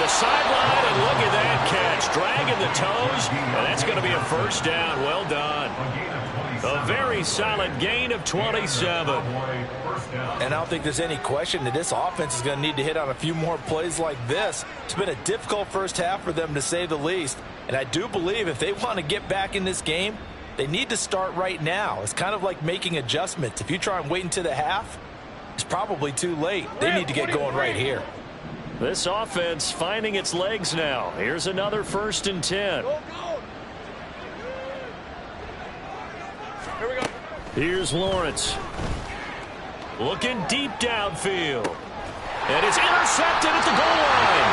the sideline, and look at that catch. Dragging the toes, and that's going to be a first down. Well done. A very solid gain of 27. And I don't think there's any question that this offense is going to need to hit on a few more plays like this. It's been a difficult first half for them, to say the least. And I do believe if they want to get back in this game, they need to start right now. It's kind of like making adjustments. If you try and wait until the half, it's probably too late. They need to get going right here. This offense finding its legs now. Here's another 1st and 10. Here we go. Here's Lawrence. Looking deep downfield. And it's intercepted at the goal line.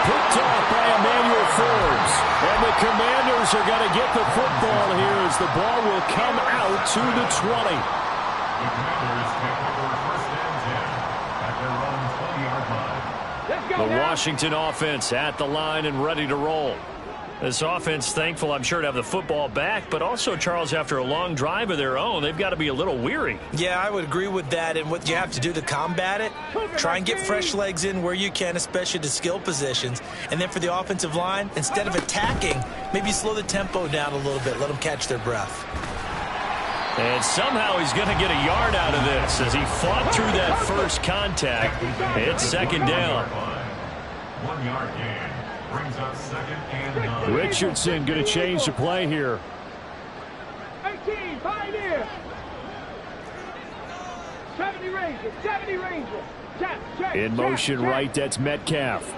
Picked off by Emmanuel Forbes. And the Commanders are going to get the football here as the ball will come out to the 20. The Commanders take over 1st and 10 at their own 20-yard line. Let's go The now. Washington offense at the line and ready to roll. This offense thankful, I'm sure, to have the football back, but also, Charles, after a long drive of their own, they've got to be a little weary. Yeah, I would agree with that. And what you have to do to combat it, try and get fresh legs in where you can, especially to skill positions. And then for the offensive line, instead of attacking, maybe slow the tempo down a little bit. Let them catch their breath. And somehow he's going to get a yard out of this as he fought through that first contact. It's 2nd down. 1-yard gain brings up 2nd and 9. Richardson going to change the play here. 18, Pioneer. 70 Rangers, 70 Rangers. Check. In motion right, that's Metcalf.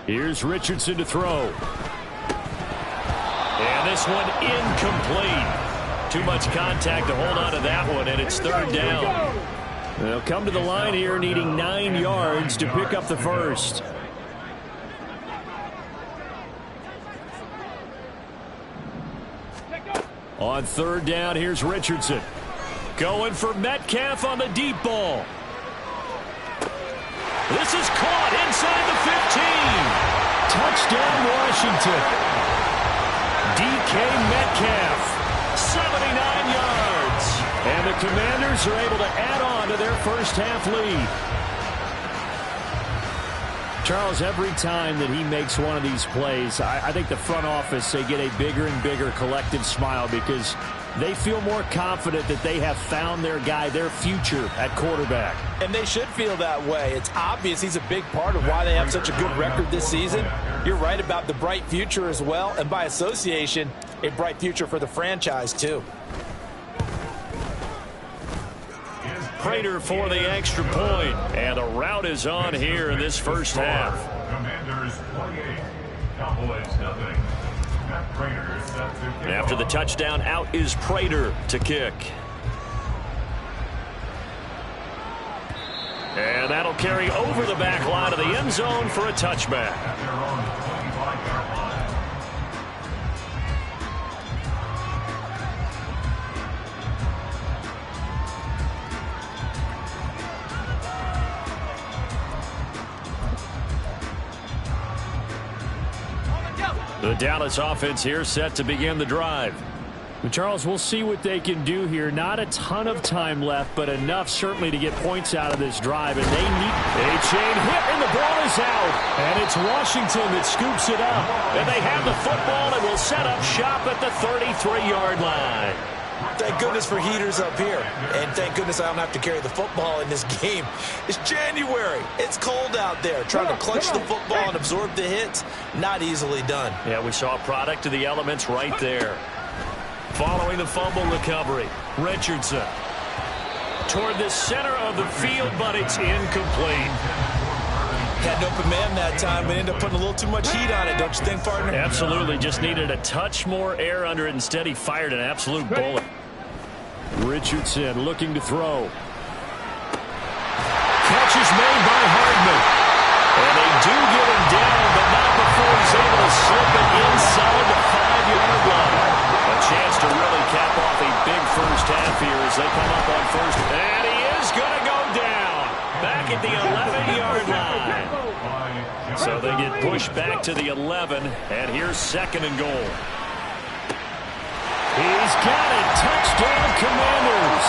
Here's Richardson to throw. And this one incomplete. Too much contact to hold on to that one, and it's 3rd down. They'll come to the line here needing 9 yards to pick up the first. On 3rd down, here's Richardson. Going for Metcalf on the deep ball. This is caught inside the 15. Touchdown, Washington. DK Metcalf, 79 yards. And the Commanders are able to add on to their first half lead. Charles, every time that he makes one of these plays, I think the front office, they get a bigger and bigger collective smile because they feel more confident that they have found their guy, their future at quarterback. And they should feel that way. It's obvious he's a big part of why they have such a good record this season. You're right about the bright future as well, and by association, a bright future for the franchise too. Prater for the extra point, and the route is on here in this first half. Commanders 28, Cowboys nothing. Matt Prater set to kick After the off. touchdown, out is Prater to kick. And that'll carry over the back line of the end zone for a touchback. At their own 25-yard line. The Dallas offense here set to begin the drive. But Charles, we'll see what they can do here. Not a ton of time left, but enough certainly to get points out of this drive. And they need a chain hit, and the ball is out. And it's Washington that scoops it up. And they have the football and will set up shop at the 33-yard line. Thank goodness for heaters up here. And thank goodness I don't have to carry the football in this game. It's January. It's cold out there. Trying to clutch the football and absorb the hits, not easily done. Yeah, we saw a product of the elements right there. Following the fumble recovery, Richardson toward the center of the field, but it's incomplete. Had an open man that time, but ended up putting a little too much heat on it, don't you think, partner? Absolutely. Just needed a touch more air under it. Instead, he fired an absolute bullet. Richardson looking to throw. Catch is made by Hardman. And they do get him down, but not before he's able to slip it inside the 5-yard line. A chance to really cap off a big first half here as they come up on first. And he is going to go down. Back at the 11-yard line. So they get pushed back to the 11, and here's 2nd and goal. He's got it. Touchdown, Commanders.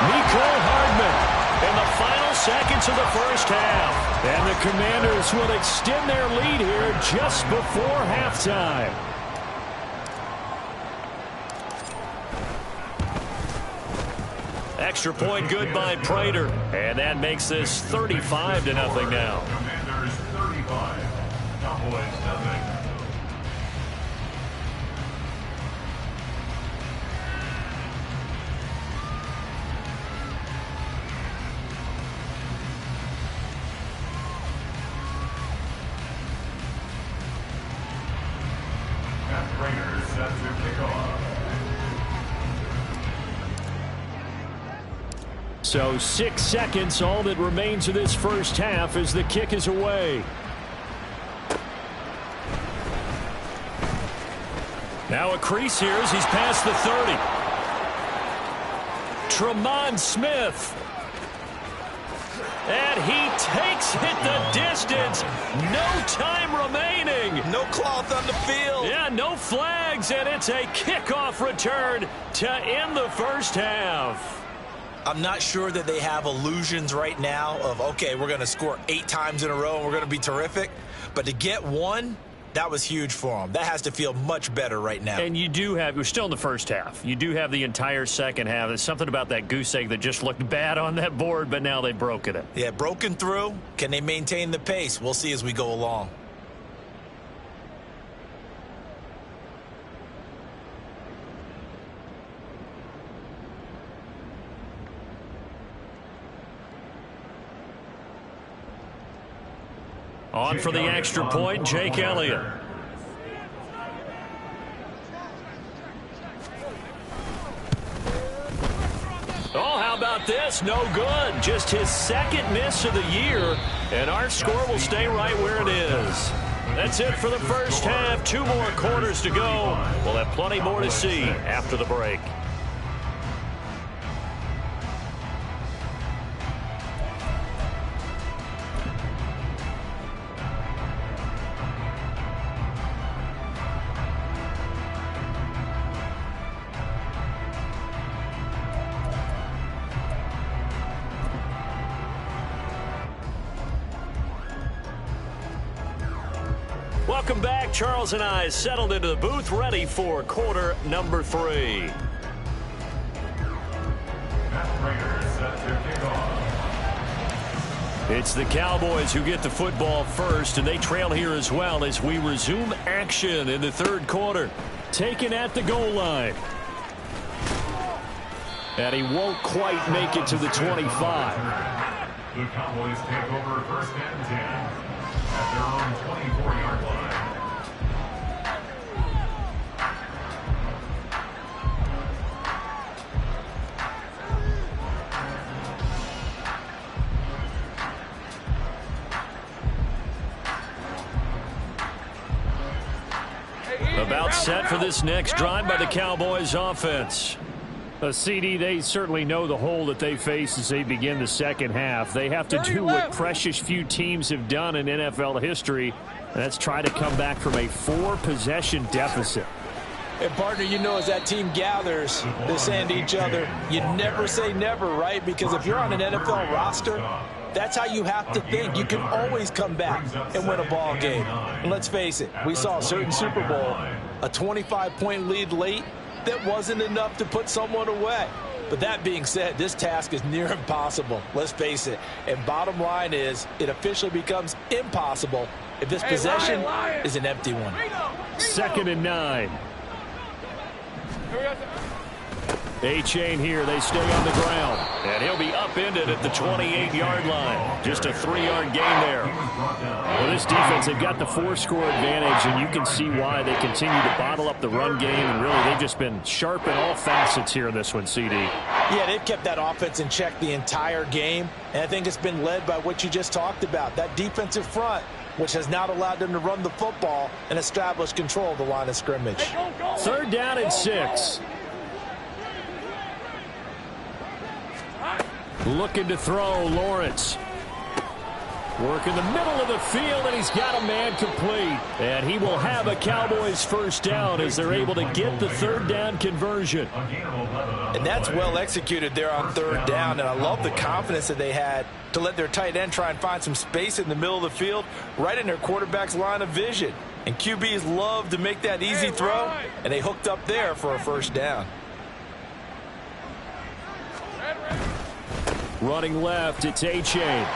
Mecole Hardman in the final seconds of the first half. And the Commanders will extend their lead here just before halftime. Extra point good by Prater. And that makes this 35-0 now. Commanders 35, Cowboys nothing. Raiders set to kick off. So 6 seconds, all that remains of this first half as the kick is away. Now a crease here as he's past the 30. Tremont Smith. And he takes it the distance. No time remaining. No cloth on the field. Yeah, no flags, and it's a kickoff return to end the first half. I'm not sure that they have illusions right now of, okay, we're going to score 8 times in a row and we're going to be terrific. But to get one, that was huge for them. That has to feel much better right now. And you do have, you're still in the first half. You do have the entire second half. There's something about that goose egg that just looked bad on that board, but now they've broken it. Yeah, broken through. Can they maintain the pace? We'll see as we go along. On for the extra point, Jake Elliott. Oh, how about this? No good. Just his second miss of the year, and our score will stay right where it is. That's it for the first half. 2 more quarters to go. We'll have plenty more to see after the break. Welcome back. Charles and I settled into the booth, ready for quarter number 3. Raiders set to kick off. It's the Cowboys who get the football first, and they trail here as well as we resume action in the third quarter. Taken at the goal line. And he won't quite make it to the 25. The Cowboys take over first and 10 at their own 24-yard line. About set for this next drive by the Cowboys offense. CD, they certainly know the hole that they face as they begin the second half. They have to do what precious few teams have done in NFL history, and that's try to come back from a 4-possession deficit. And, partner, you know, as that team gathers, they're saying to each other, you never say never, right? Because if you're on an NFL roster, that's how you have to think. You can always come back and win a ball game. And let's face it, we saw a certain Super Bowl, a 25-point lead late, that wasn't enough to put someone away. But that being said, this task is near impossible. Let's face it. And bottom line is, it officially becomes impossible if this possession is an empty one. 2nd and 9. A-chain here. They stay on the ground. And he'll be upended at the 28-yard line. Just a 3-yard gain there. Well, this defense, they've got the 4-score advantage, and you can see why they continue to bottle up the run game. And really, they've just been sharp in all facets here in this one, CD. Yeah, they've kept that offense in check the entire game. And I think it's been led by what you just talked about, that defensive front, which has not allowed them to run the football and establish control of the line of scrimmage. 3rd down and 6. Looking to throw, Lawrence. Work in the middle of the field, and he's got a man complete. And he will have a Cowboys first down as they're able to get the third down conversion. And that's well executed there on third down, and I love the confidence that they had to let their tight end try and find some space in the middle of the field, right in their quarterback's line of vision. And QBs love to make that easy throw, and they hooked up there for a first down. Running left, it's A-Chain.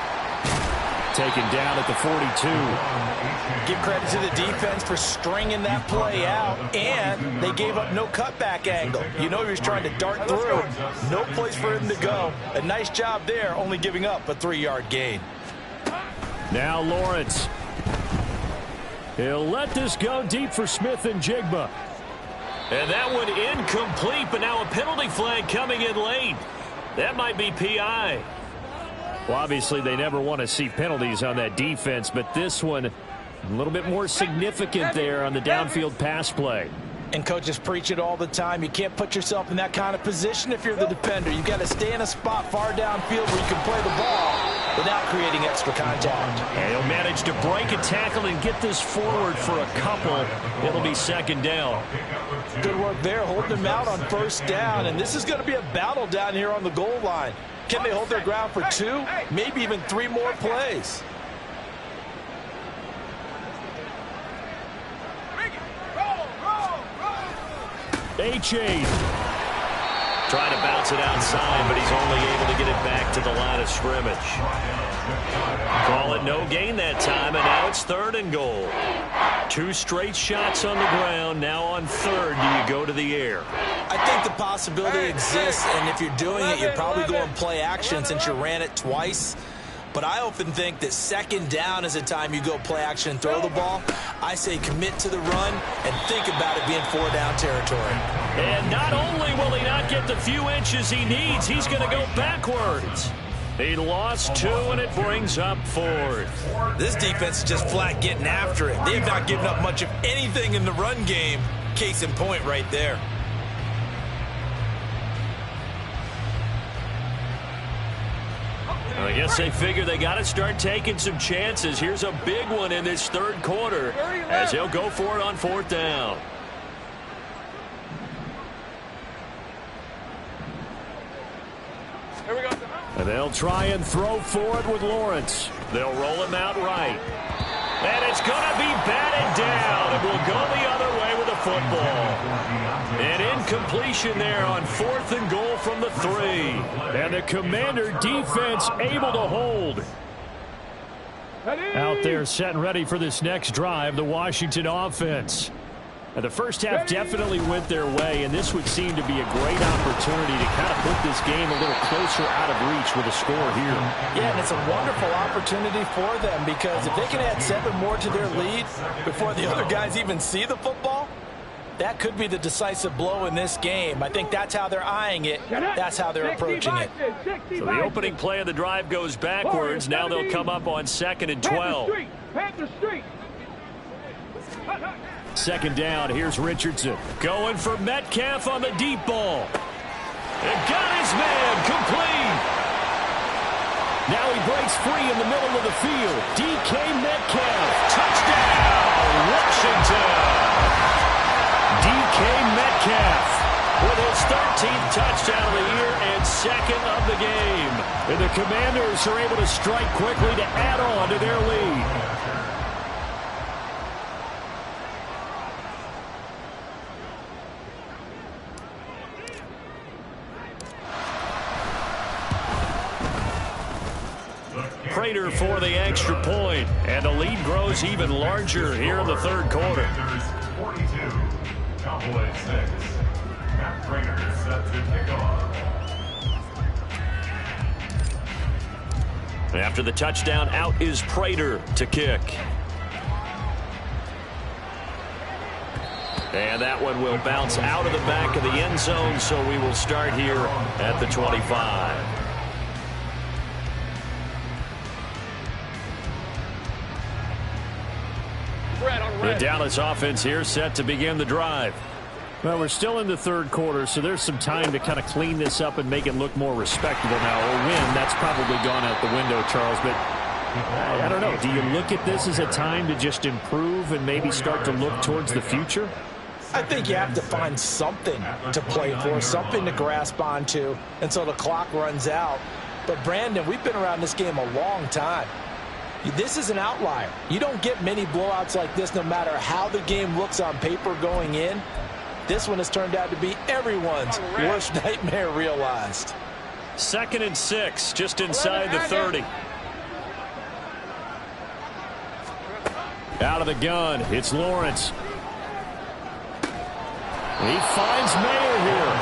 Taken down at the 42. Give credit to the defense for stringing that play out, and they gave up no cutback angle. You know he was trying to dart through. No place for him to go. A nice job there, only giving up a 3-yard gain. Now Lawrence. He'll let this go deep for Smith and Jigba. And that one incomplete, but now a penalty flag coming in late. That might be PI. Well, obviously, they never want to see penalties on that defense, but this one a little bit more significant there on the downfield pass play. And coaches preach it all the time. You can't put yourself in that kind of position if you're the defender. You've got to stay in a spot far downfield where you can play the ball without creating extra contact. And he'll manage to break a tackle and get this forward for a couple. It'll be second down. Good work there, holding them out on first down. And this is going to be a battle down here on the goal line. Can they hold their ground for 2, maybe even 3 more plays? A-Chain. Trying to bounce it outside, but he's only able to get it back to the line of scrimmage. Call it no gain that time, and now it's 3rd and goal. 2 straight shots on the ground. Now on 3rd, do you go to the air? I think the possibility exists, and if you're doing it, you're probably going play action since you ran it twice. But I often think that 2nd down is the time you go play action and throw the ball. I say commit to the run and think about it being 4-down territory. And not only will he not get the few inches he needs, he's going to go backwards. He lost 2, and it brings up 4th. This defense is just flat getting after it. They have not given up much of anything in the run game. Case in point right there. I guess they figure they got to start taking some chances. Here's a big one in this 3rd quarter as he'll go for it on 4th down. Here we go. And they'll try and throw for it with Lawrence. They'll roll him out right. And it's going to be batted down. It will go the other way with a football. An incompletion there on 4th and goal from the 3. And the Commander defense able to hold. Out there set and ready for this next drive, the Washington offense. And the first half definitely went their way, and this would seem to be a great opportunity to kind of put this game a little closer out of reach with a score here. Yeah, and it's a wonderful opportunity for them because if they can add 7 more to their lead before the other guys even see the football, that could be the decisive blow in this game. I think that's how they're eyeing it. That's how they're approaching it. So the opening play of the drive goes backwards. Now they'll come up on 2nd and 12. Panther Street. 2nd down, here's Richardson. Going for Metcalf on the deep ball. And got his man complete. Now he breaks free in the middle of the field. DK Metcalf, touchdown, Washington. DK Metcalf with his 13th touchdown of the year and 2nd of the game. And the Commanders are able to strike quickly to add on to their lead. Prater for the extra point, and the lead grows even larger here in the 3rd quarter. 42, Cowboys 6. Matt Prater set to kick off. After the touchdown, out is Prater to kick. And that one will bounce out of the back of the end zone, so we will start here at the 25. The Dallas offense here set to begin the drive. Well, we're still in the 3rd quarter, so there's some time to kind of clean this up and make it look more respectable now. A win, that's probably gone out the window, Charles, but I don't know. Do you look at this as a time to just improve and maybe start to look towards the future? I think you have to find something to play for, something to grasp onto until the clock runs out. But, Brandon, we've been around this game a long time. This is an outlier. You don't get many blowouts like this no matter how the game looks on paper going in. This one has turned out to be everyone's worst nightmare realized. 2nd and 6, just inside the 30. Out of the gun, it's Lawrence. He finds Mayer here.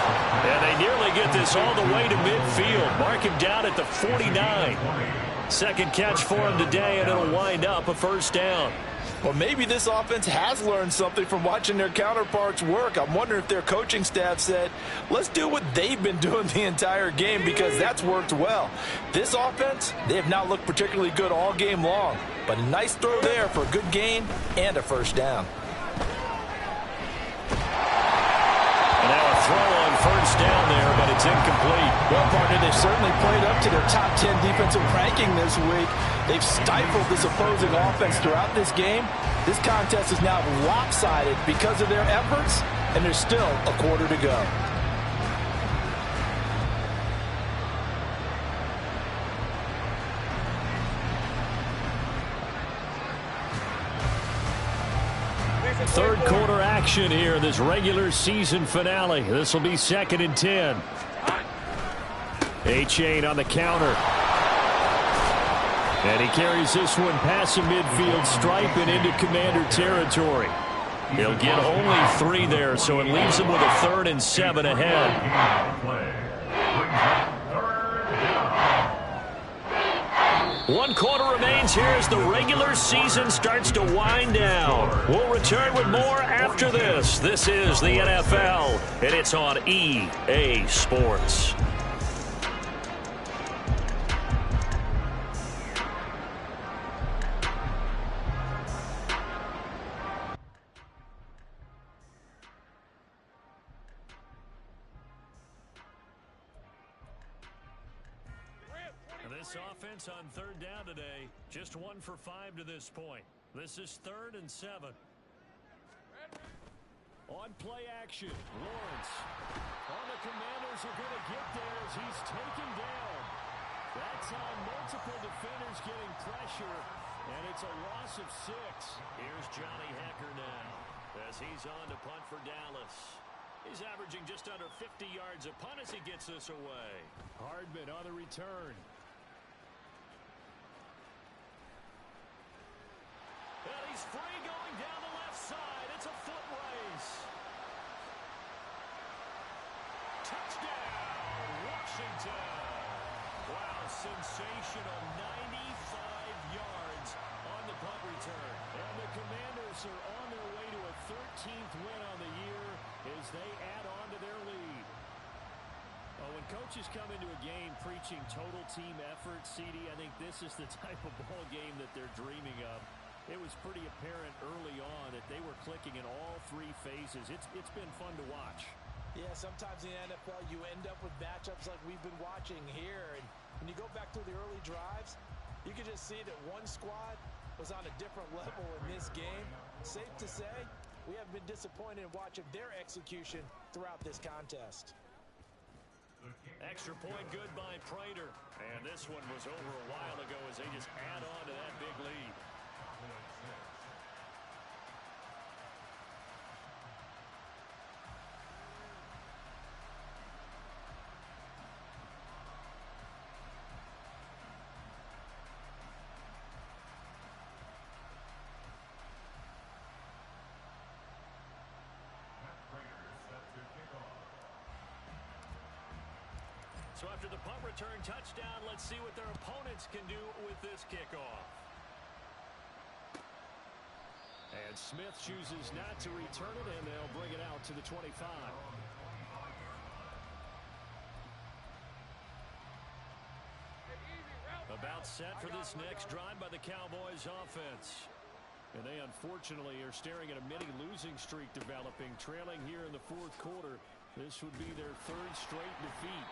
And they nearly get this all the way to midfield. Mark him down at the 49. Second catch for him today, and it'll wind up a first down. Well, maybe this offense has learned something from watching their counterparts work. I'm wondering if their coaching staff said, let's do what they've been doing the entire game because that's worked well. This offense, they have not looked particularly good all game long. But a nice throw there for a good gain and a first down. Now a throw on first down there, but it's incomplete. Well, partner, they've certainly played up to their top 10 defensive ranking this week. They've stifled this opposing offense throughout this game. This contest is now lopsided because of their efforts, and there's still a quarter to go. Third quarter action here, this regular season finale. This will be 2nd and 10. A-Chain on the counter. And he carries this one past the midfield stripe and into Commander territory. He'll get only 3 there, so it leaves him with a 3rd and 7 ahead. 1 quarter remains here as the regular season starts to wind down. We'll return with more after this. This is the NFL, and it's on EA Sports. This offense on 3rd down today, just 1 for 5 to this point. This is 3rd and 7. On play action, Lawrence. The Commanders are going to get there as he's taken down. That's on multiple defenders getting pressure, and it's a loss of 6. Here's Johnny Hecker now as he's on to punt for Dallas. He's averaging just under 50 yards a punt as he gets this away. Hardman on the return. And he's free going down the left side. It's a foot race. Touchdown, Washington. Wow, sensational 95 yards on the punt return. And the Commanders are on their way to a 13th win on the year as they add on to their lead. When coaches come into a game preaching total team effort, CD, I think this is the type of ball game that they're dreaming of. It was pretty apparent early on that they were clicking in all 3 phases. It's been fun to watch. Yeah, sometimes in the NFL you end up with matchups like we've been watching here. And when you go back to the early drives, you can just see that one squad was on a different level in this game. Safe to say, we haven't been disappointed in watching their execution throughout this contest. Extra point good by Prater. And this one was over a while ago as they just add on to that big lead. So after the punt return touchdown, let's see what their opponents can do with this kickoff. And Smith chooses not to return it, and they'll bring it out to the 25. About set for this next drive by the Cowboys offense. And they unfortunately are staring at a mini losing streak developing, trailing here in the 4th quarter. This would be their 3rd straight defeat.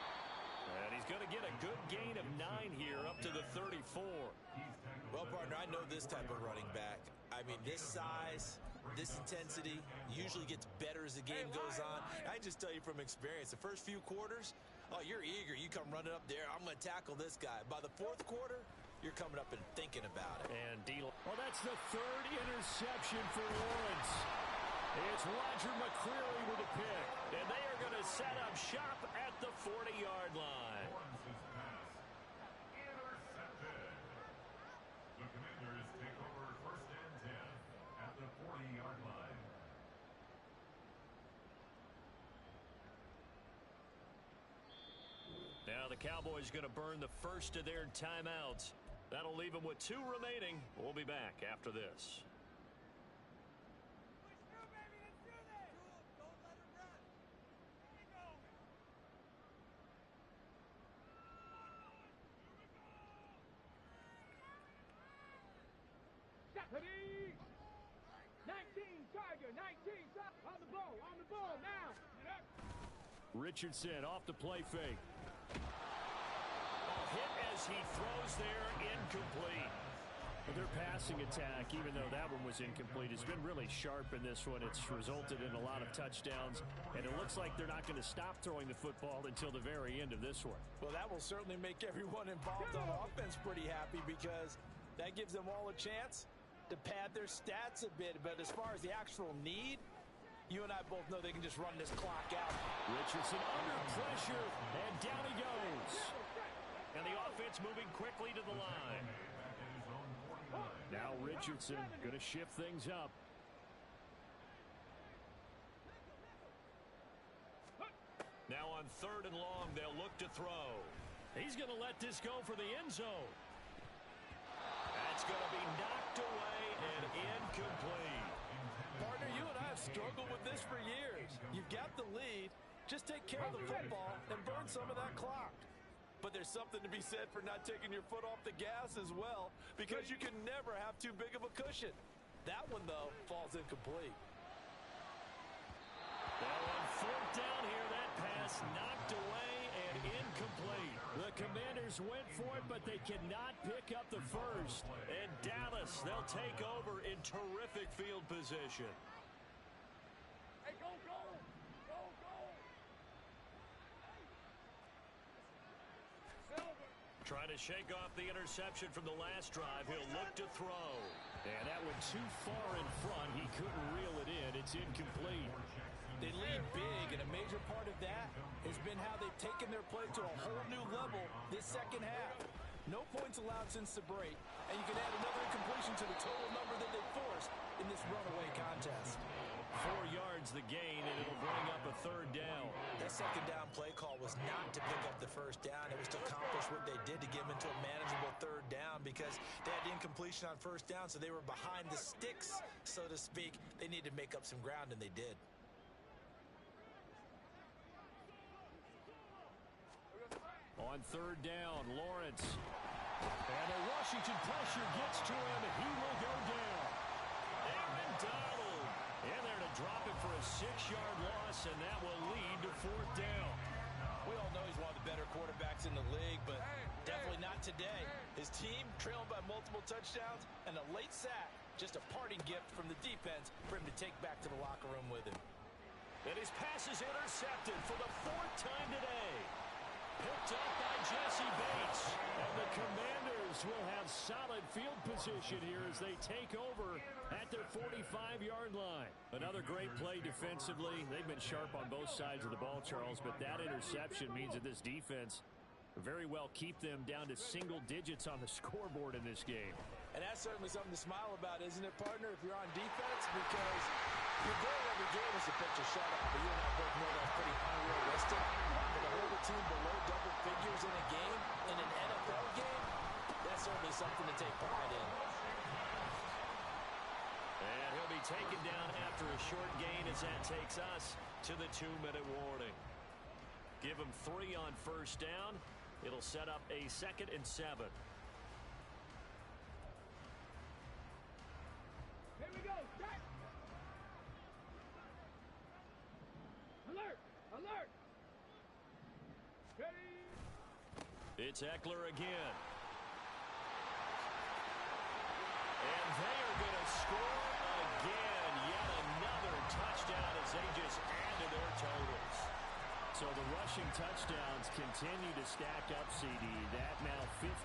And he's going to get a good gain of 9 here up to the 34. Well, partner, I know this type of running back. I mean, this size, this intensity usually gets better as the game goes on. I just tell you from experience, the first few quarters, oh, you're eager. You come running up there, I'm going to tackle this guy. By the fourth quarter, you're coming up and thinking about it. And well, that's the third interception for Lawrence. It's Roger McCreary with a pick. And they are going to set up shop at the 40-yard line. Lawrence's pass intercepted. The Commanders take over first and 10 at the 40-yard line. Now the Cowboys going to burn the first of their timeouts. That'll leave them with 2 remaining. We'll be back after this. Stephanie! 19 Tiger, 19 on the ball now. Richardson off the play fake. Hit as he throws there, incomplete. But their passing attack, even though that one was incomplete, has been really sharp in this one. It's resulted in a lot of touchdowns, and it looks like they're not going to stop throwing the football until the very end of this one. Well, that will certainly make everyone involved on offense pretty happy because that gives them all a chance to pad their stats a bit. But as far as the actual need, you and I both know they can just run this clock out. Richardson under pressure, and down he goes. And the offense moving quickly to the line. Now Richardson going to shift things up. Now on 3rd and long, they'll look to throw. He's going to let this go for the end zone. That's going to be knocked away and incomplete. Partner, you and I have struggled with this for years. You've got the lead. Just take care of the football and burn some of that clock. But there's something to be said for not taking your foot off the gas as well, because you can never have too big of a cushion. That one, though, falls incomplete. Now on 4th down here, that pass knocked away and incomplete. The Commanders went for it, but they cannot pick up the first. And Dallas, they'll take over in terrific field position. Hey, go! Trying to shake off the interception from the last drive. He'll look to throw. And that went too far in front. He couldn't reel it in. It's incomplete. They lead big, and a major part of that has been how they've taken their play to a whole new level this second half. No points allowed since the break, and you can add another incompletion to the total number that they forced in this runaway contest. 4 yards the gain, and it'll bring up a 3rd down. That second down play call was not to pick up the first down. It was to accomplish what they did to get them into a manageable 3rd down because they had the incompletion on 1st down, so they were behind the sticks, so to speak. They needed to make up some ground, and they did. On 3rd down, Lawrence. And the Washington pressure gets to him, and he will go down. Aaron Donald in there to drop it for a 6-yard loss, and that will lead to 4th down. We all know he's one of the better quarterbacks in the league, but definitely not today. His team trailing by multiple touchdowns, and a late sack, just a parting gift from the defense for him to take back to the locker room with him. And his pass is intercepted for the 4th time today. Picked up by Jesse Bates. And the Commanders will have solid field position here as they take over at their 45-yard line. Another great play defensively. They've been sharp on both sides of the ball, Charles, but that interception means that this defense very well keep them down to single digits on the scoreboard in this game. And that's certainly something to smile about, isn't it, partner, if you're on defense? Because your goal every game is to pitch a shutout, but you and I both know that's pretty unrealistic. But to hold a team below double figures in a game, in an NFL game, that's certainly something to take pride in. And he'll be taken down after a short gain as that takes us to the 2-minute warning. Give him 3 on 1st down. It'll set up a 2nd and 7. Here we go. Start. Alert! Alert! Ready? It's Eckler again. And they are going to score again. Yet another touchdown as they just add to their totals. So the rushing touchdowns continue to stack up, CD. That now 15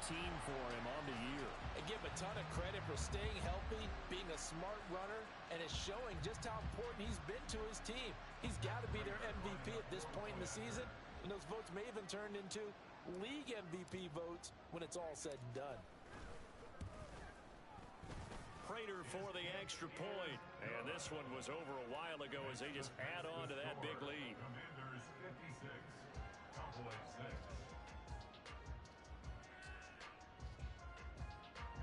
for him on the year. And give him a ton of credit for staying healthy, being a smart runner, and it's showing just how important he's been to his team. He's got to be their MVP at this point in the season, and those votes may even turn into league MVP votes when it's all said and done. Prater for the extra point. And this one was over a while ago as they just add on to that big lead. Commanders 56, Cowboys 6.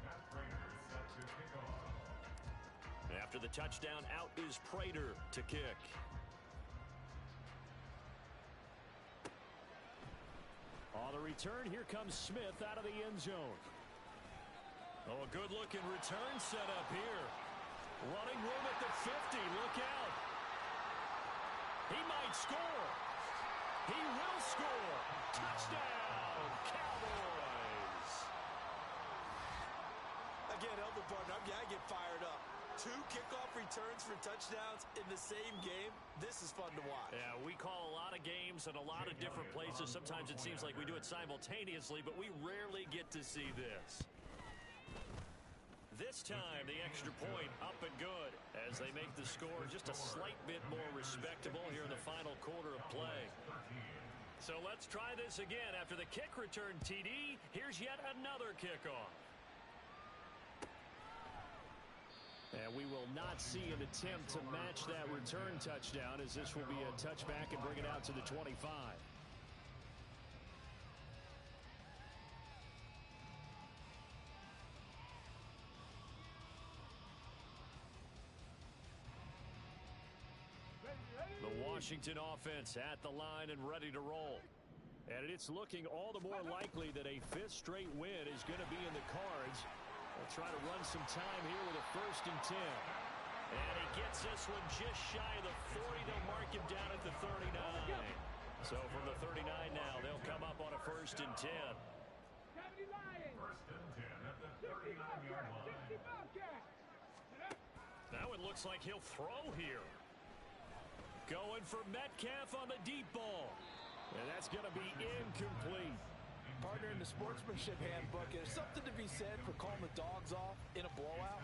Matt Prater set to kick off. After the touchdown, out is Prater to kick. On the return, here comes Smith out of the end zone. Oh, a good-looking return set up here. Running room at the 50. Look out. He might score. He will score. Touchdown, Cowboys. Again, help the partner. I get fired up. 2 kickoff returns for touchdowns in the same game. This is fun to watch. Yeah, we call a lot of games in a lot of different places. Sometimes it seems like we do it simultaneously, but we rarely get to see this. This time, the extra point up and good as they make the score just a slight bit more respectable here in the final quarter of play. So let's try this again. After the kick return TD, here's yet another kickoff. And we will not see an attempt to match that return touchdown, as this will be a touchback and bring it out to the 25. The Washington offense at the line and ready to roll. And it's looking all the more likely that a 5th straight win is going to be in the cards. They'll try to run some time here with a 1st and 10. And he gets this one just shy of the 40. They'll mark him down at the 39. So from the 39 now, they'll come up on a 1st and 10. 1st and 10 at the 39-yard line. Now it looks like he'll throw here. Going for Metcalf on the deep ball. And that's going to be incomplete. Partner, in the sportsmanship handbook, there's something to be said for calling the dogs off in a blowout.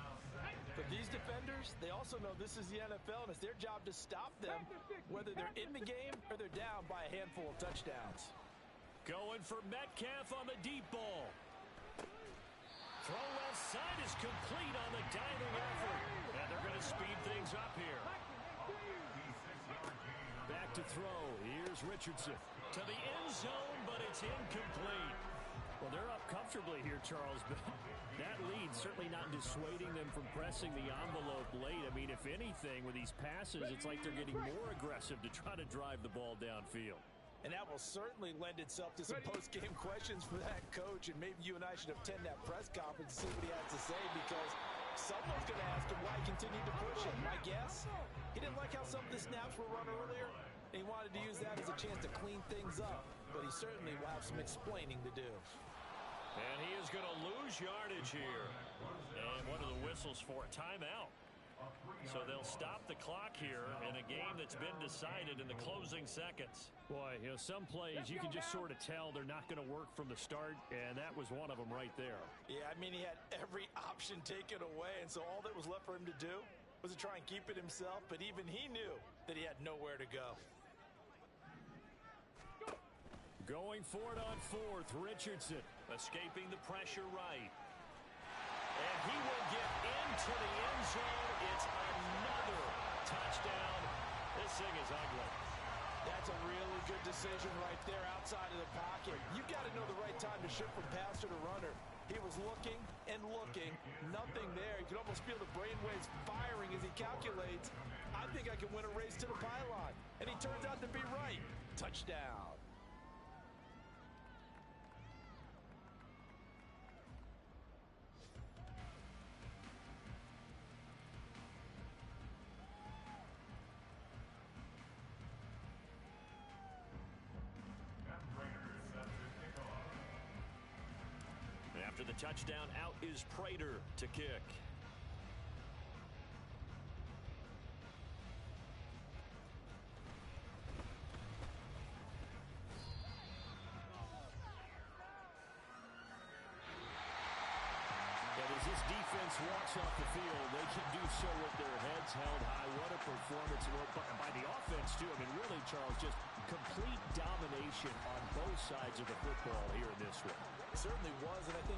For these defenders, they also know this is the NFL, and it's their job to stop them, whether they're in the game or they're down by a handful of touchdowns. Going for Metcalf on the deep ball. Throw left side is complete on the diving effort. And they're going to speed things up here. Back to throw. Here's Richardson to the end zone, but it's incomplete. Well, they're up comfortably here, Charles, but that lead certainly not dissuading them from pressing the envelope late. I mean, if anything, with these passes, it's like they're getting more aggressive to try to drive the ball downfield. And that will certainly lend itself to some post-game questions for that coach, and maybe you and I should attend that press conference and see what he has to say, because someone's going to ask him why he continued to push it. My guess, he didn't like how some of the snaps were run earlier, and he wanted to use that as a chance to clean things up, but he certainly will have some explaining to do. And he is going to lose yardage here. And what are the whistles for? A timeout. So they'll stop the clock here in a game that's been decided in the closing seconds. Boy, you know, some plays you can just sort of tell they're not going to work from the start, and that was one of them right there. Yeah, I mean, he had every option taken away, and so all that was left for him to do was to try and keep it himself, but even he knew that he had nowhere to go. Going for it on 4th, Richardson escaping the pressure right. And he will get into the end zone. It's another touchdown. This thing is ugly. That's a really good decision right there outside of the pocket. You've got to know the right time to shift from passer to runner. He was looking and looking. Nothing there. You can almost feel the brainwaves firing as he calculates. I think I can win a race to the pylon. And he turns out to be right. Touchdown. After the touchdown, out is Prater to kick. As this defense walks off the field, they can do so with their heads held high. What a performance by the offense, too. I mean, really, Charles, just complete domination on both sides of the football here in this one. It certainly was, and I think